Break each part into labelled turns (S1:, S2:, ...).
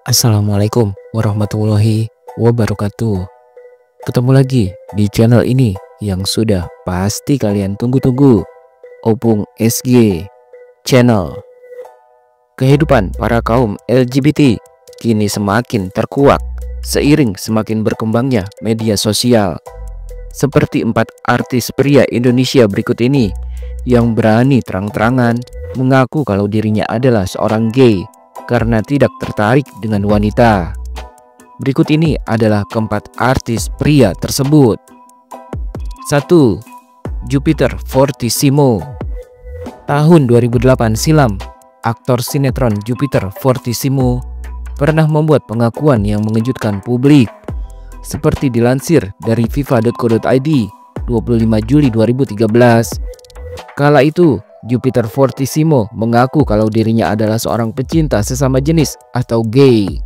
S1: Assalamualaikum warahmatullahi wabarakatuh. Ketemu lagi di channel ini yang sudah pasti kalian tunggu-tunggu, Opung SG Channel. Kehidupan para kaum LGBT kini semakin terkuak seiring semakin berkembangnya media sosial. Seperti 4 artis pria Indonesia berikut ini yang berani terang-terangan mengaku kalau dirinya adalah seorang gay karena tidak tertarik dengan wanita. Berikut ini adalah keempat artis pria tersebut. 1. Jupiter Fortissimo. Tahun 2008 silam, aktor sinetron Jupiter Fortissimo pernah membuat pengakuan yang mengejutkan publik. Seperti dilansir dari fifa.co.id 25 Juli 2013. Kala itu Jupiter Fortissimo mengaku kalau dirinya adalah seorang pecinta sesama jenis atau gay.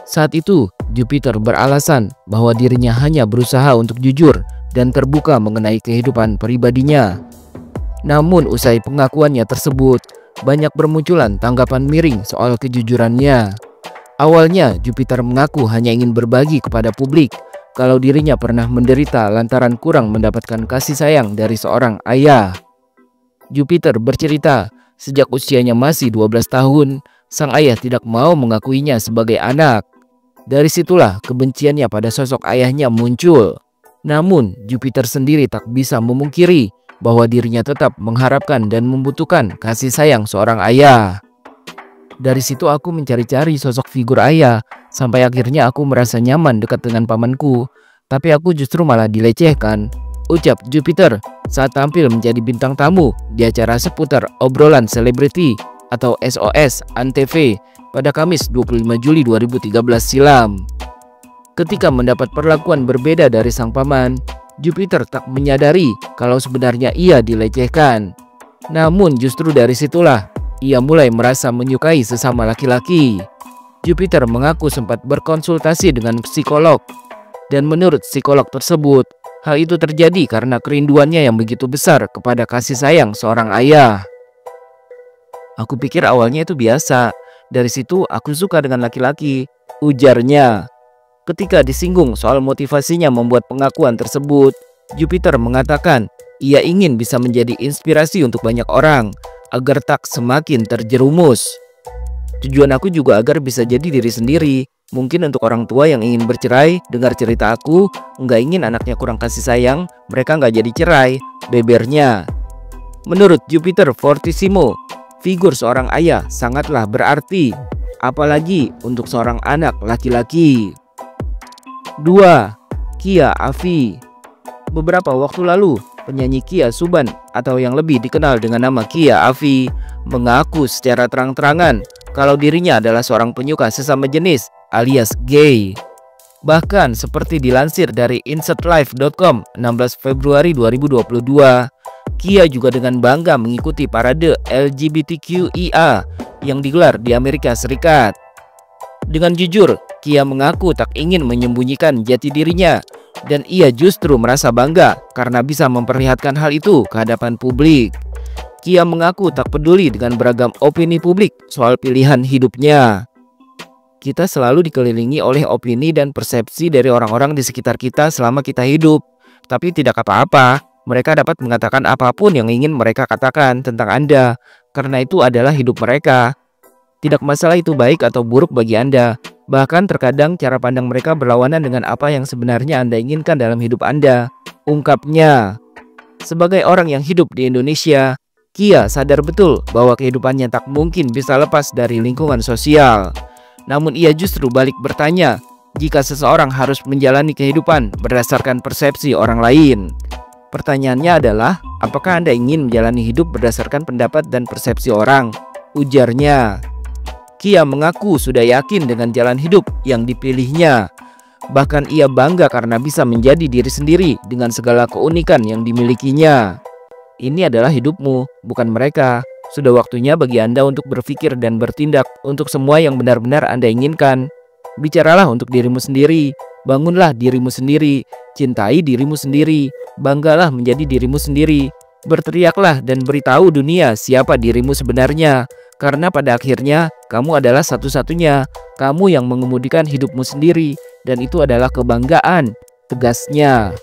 S1: Saat itu, Jupiter beralasan bahwa dirinya hanya berusaha untuk jujur dan terbuka mengenai kehidupan pribadinya. Namun usai pengakuannya tersebut, banyak bermunculan tanggapan miring soal kejujurannya. Awalnya, Jupiter mengaku hanya ingin berbagi kepada publik kalau dirinya pernah menderita lantaran kurang mendapatkan kasih sayang dari seorang ayah. Jupiter bercerita, sejak usianya masih 12 tahun, sang ayah tidak mau mengakuinya sebagai anak. Dari situlah kebenciannya pada sosok ayahnya muncul. Namun, Jupiter sendiri tak bisa memungkiri bahwa dirinya tetap mengharapkan dan membutuhkan kasih sayang seorang ayah. Dari situ aku mencari-cari sosok figur ayah, sampai akhirnya aku merasa nyaman dekat dengan pamanku, tapi aku justru malah dilecehkan, ucap Jupiter saat tampil menjadi bintang tamu di acara seputar obrolan selebriti atau SOS Antv pada Kamis 25 Juli 2013 silam. Ketika mendapat perlakuan berbeda dari sang paman, Jupiter tak menyadari kalau sebenarnya ia dilecehkan. Namun justru dari situlah ia mulai merasa menyukai sesama laki-laki. Jupiter mengaku sempat berkonsultasi dengan psikolog, dan menurut psikolog tersebut, hal itu terjadi karena kerinduannya yang begitu besar kepada kasih sayang seorang ayah. Aku pikir awalnya itu biasa. Dari situ aku suka dengan laki-laki, ujarnya. Ketika disinggung soal motivasinya membuat pengakuan tersebut, Jupiter mengatakan ia ingin bisa menjadi inspirasi untuk banyak orang agar tak semakin terjerumus. Tujuan aku juga agar bisa jadi diri sendiri. Mungkin untuk orang tua yang ingin bercerai, dengar cerita aku, nggak ingin anaknya kurang kasih sayang, mereka nggak jadi cerai, bebernya. Menurut Jupiter Fortissimo, figur seorang ayah sangatlah berarti, apalagi untuk seorang anak laki-laki. 2. Kia Afi. Beberapa waktu lalu, penyanyi Kia Subban atau yang lebih dikenal dengan nama Kia Afi mengaku secara terang-terangan kalau dirinya adalah seorang penyuka sesama jenis alias gay. Bahkan seperti dilansir dari insertlife.com 16 Februari 2022, Kia juga dengan bangga mengikuti parade LGBTQIA yang digelar di Amerika Serikat. Dengan jujur, Kia mengaku tak ingin menyembunyikan jati dirinya dan ia justru merasa bangga karena bisa memperlihatkan hal itu ke hadapan publik. Kia mengaku tak peduli dengan beragam opini publik soal pilihan hidupnya. Kita selalu dikelilingi oleh opini dan persepsi dari orang-orang di sekitar kita selama kita hidup. Tapi tidak apa-apa, mereka dapat mengatakan apapun yang ingin mereka katakan tentang Anda, karena itu adalah hidup mereka. Tidak masalah itu baik atau buruk bagi Anda. Bahkan terkadang cara pandang mereka berlawanan dengan apa yang sebenarnya Anda inginkan dalam hidup Anda, ungkapnya. Sebagai orang yang hidup di Indonesia, Kia sadar betul bahwa kehidupannya tak mungkin bisa lepas dari lingkungan sosial. Namun ia justru balik bertanya, jika seseorang harus menjalani kehidupan berdasarkan persepsi orang lain. Pertanyaannya adalah, apakah Anda ingin menjalani hidup berdasarkan pendapat dan persepsi orang? Ujarnya. Kia mengaku sudah yakin dengan jalan hidup yang dipilihnya. Bahkan ia bangga karena bisa menjadi diri sendiri dengan segala keunikan yang dimilikinya. Ini adalah hidupmu, bukan mereka. Sudah waktunya bagi Anda untuk berpikir dan bertindak untuk semua yang benar-benar Anda inginkan. Bicaralah untuk dirimu sendiri, bangunlah dirimu sendiri, cintai dirimu sendiri, banggalah menjadi dirimu sendiri. Berteriaklah dan beritahu dunia siapa dirimu sebenarnya, Karena pada akhirnya kamu adalah satu-satunya. Kamu yang mengemudikan hidupmu sendiri, dan itu adalah kebanggaan, tegasnya.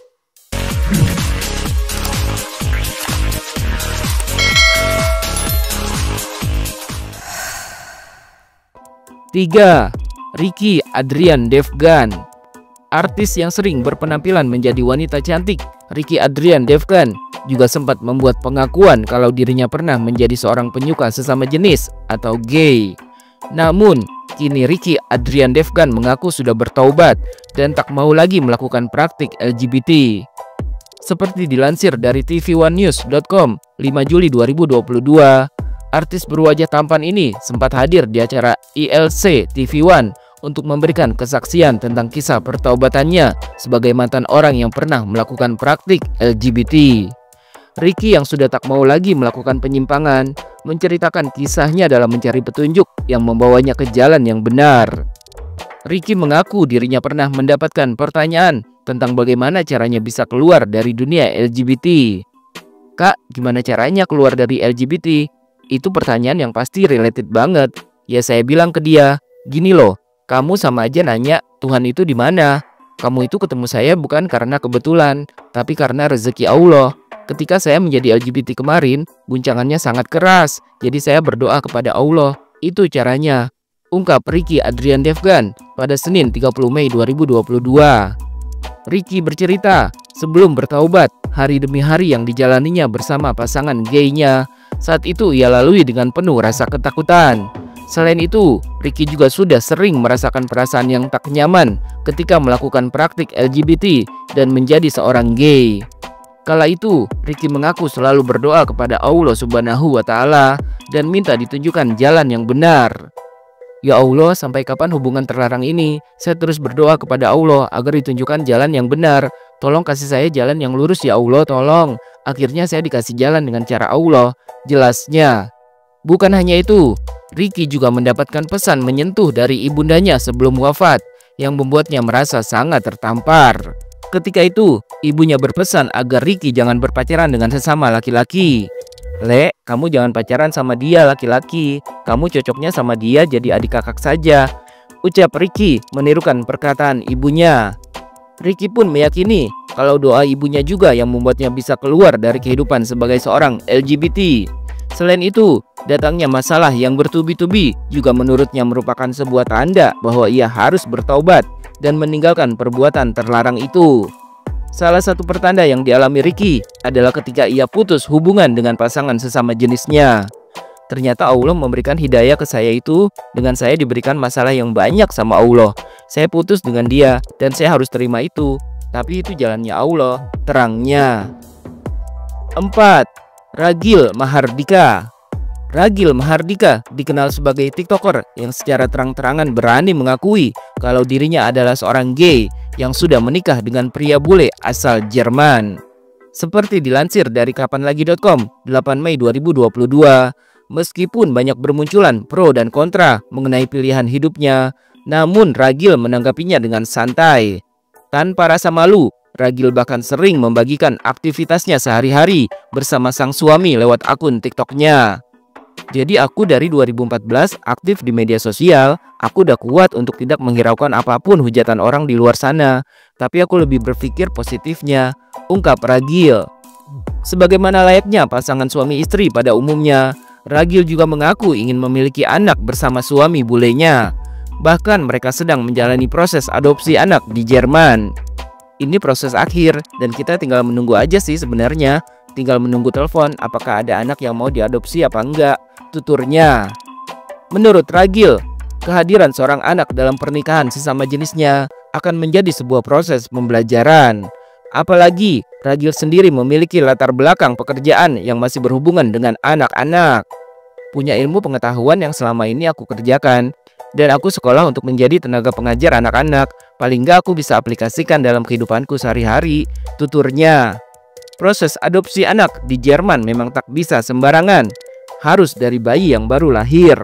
S1: Tiga, Ricky Adrian Devgan. Artis yang sering berpenampilan menjadi wanita cantik, Ricky Adrian Devgan juga sempat membuat pengakuan kalau dirinya pernah menjadi seorang penyuka sesama jenis atau gay. Namun, kini Ricky Adrian Devgan mengaku sudah bertaubat dan tak mau lagi melakukan praktik LGBT. Seperti dilansir dari tv1news.com 5 Juli 2022, artis berwajah tampan ini sempat hadir di acara ILC TV1 untuk memberikan kesaksian tentang kisah pertaubatannya sebagai mantan orang yang pernah melakukan praktik LGBT. Ricky yang sudah tak mau lagi melakukan penyimpangan menceritakan kisahnya dalam mencari petunjuk yang membawanya ke jalan yang benar. Ricky mengaku dirinya pernah mendapatkan pertanyaan tentang bagaimana caranya bisa keluar dari dunia LGBT. Kak, gimana caranya keluar dari LGBT? Itu pertanyaan yang pasti related banget. Ya saya bilang ke dia, gini loh, kamu sama aja nanya Tuhan itu di mana. Kamu itu ketemu saya bukan karena kebetulan, tapi karena rezeki Allah. Ketika saya menjadi LGBT kemarin, guncangannya sangat keras. Jadi saya berdoa kepada Allah. Itu caranya, ungkap Ricky Adrian Devgan pada Senin 30 Mei 2022. Ricky bercerita, sebelum bertaubat, hari demi hari yang dijalaninya bersama pasangan gaynya, saat itu ia lalui dengan penuh rasa ketakutan. Selain itu, Ricky juga sudah sering merasakan perasaan yang tak nyaman ketika melakukan praktik LGBT dan menjadi seorang gay. Kala itu, Ricky mengaku selalu berdoa kepada Allah Subhanahu wa Ta'ala dan minta ditunjukkan jalan yang benar. Ya Allah, sampai kapan hubungan terlarang ini? Saya terus berdoa kepada Allah agar ditunjukkan jalan yang benar. Tolong kasih saya jalan yang lurus ya Allah, tolong. Akhirnya saya dikasih jalan dengan cara Allah, jelasnya. Bukan hanya itu, Ricky juga mendapatkan pesan menyentuh dari ibundanya sebelum wafat yang membuatnya merasa sangat tertampar. Ketika itu, ibunya berpesan agar Ricky jangan berpacaran dengan sesama laki-laki. Le, kamu jangan pacaran sama dia laki-laki. Kamu cocoknya sama dia jadi adik kakak saja, ucap Ricky menirukan perkataan ibunya. Ricky pun meyakini kalau doa ibunya juga yang membuatnya bisa keluar dari kehidupan sebagai seorang LGBT. Selain itu, datangnya masalah yang bertubi-tubi juga menurutnya merupakan sebuah tanda bahwa ia harus bertaubat dan meninggalkan perbuatan terlarang itu. Salah satu pertanda yang dialami Ricky adalah ketika ia putus hubungan dengan pasangan sesama jenisnya. Ternyata Allah memberikan hidayah ke saya itu dengan saya diberikan masalah yang banyak sama Allah. Saya putus dengan dia dan saya harus terima itu. Tapi itu jalannya Allah, terangnya. 4. Ragil Mahardika. Ragil Mahardika dikenal sebagai TikToker yang secara terang-terangan berani mengakui kalau dirinya adalah seorang gay yang sudah menikah dengan pria bule asal Jerman. Seperti dilansir dari kapanlagi.com 8 Mei 2022, meskipun banyak bermunculan pro dan kontra mengenai pilihan hidupnya, namun Ragil menanggapinya dengan santai. Tanpa rasa malu, Ragil bahkan sering membagikan aktivitasnya sehari-hari bersama sang suami lewat akun TikToknya. Jadi aku dari 2014 aktif di media sosial, aku udah kuat untuk tidak menghiraukan apapun hujatan orang di luar sana. Tapi aku lebih berpikir positifnya, ungkap Ragil. Sebagaimana layaknya pasangan suami istri pada umumnya, Ragil juga mengaku ingin memiliki anak bersama suami bulenya. Bahkan mereka sedang menjalani proses adopsi anak di Jerman. Ini proses akhir dan kita tinggal menunggu aja sih sebenarnya. Tinggal menunggu telepon apakah ada anak yang mau diadopsi apa enggak, tuturnya. Menurut Ragil, kehadiran seorang anak dalam pernikahan sesama jenisnya akan menjadi sebuah proses pembelajaran. Apalagi Ragil sendiri memiliki latar belakang pekerjaan yang masih berhubungan dengan anak-anak. Punya ilmu pengetahuan yang selama ini aku kerjakan. Dan aku sekolah untuk menjadi tenaga pengajar anak-anak. Paling nggak aku bisa aplikasikan dalam kehidupanku sehari-hari, tuturnya. Proses adopsi anak di Jerman memang tak bisa sembarangan. Harus dari bayi yang baru lahir.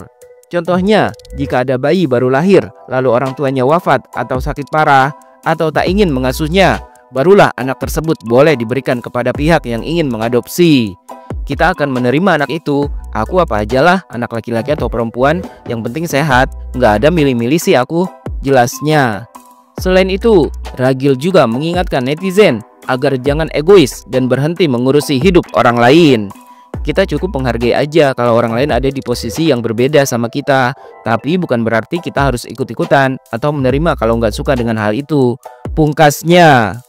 S1: Contohnya, jika ada bayi baru lahir, lalu orang tuanya wafat atau sakit parah, atau tak ingin mengasuhnya, barulah anak tersebut boleh diberikan kepada pihak yang ingin mengadopsi. Kita akan menerima anak itu. Aku apa ajalah, anak laki-laki atau perempuan, yang penting sehat. Nggak ada milih-milih sih aku, jelasnya. Selain itu, Ragil juga mengingatkan netizen agar jangan egois dan berhenti mengurusi hidup orang lain. Kita cukup menghargai aja kalau orang lain ada di posisi yang berbeda sama kita. Tapi bukan berarti kita harus ikut-ikutan atau menerima kalau nggak suka dengan hal itu, pungkasnya.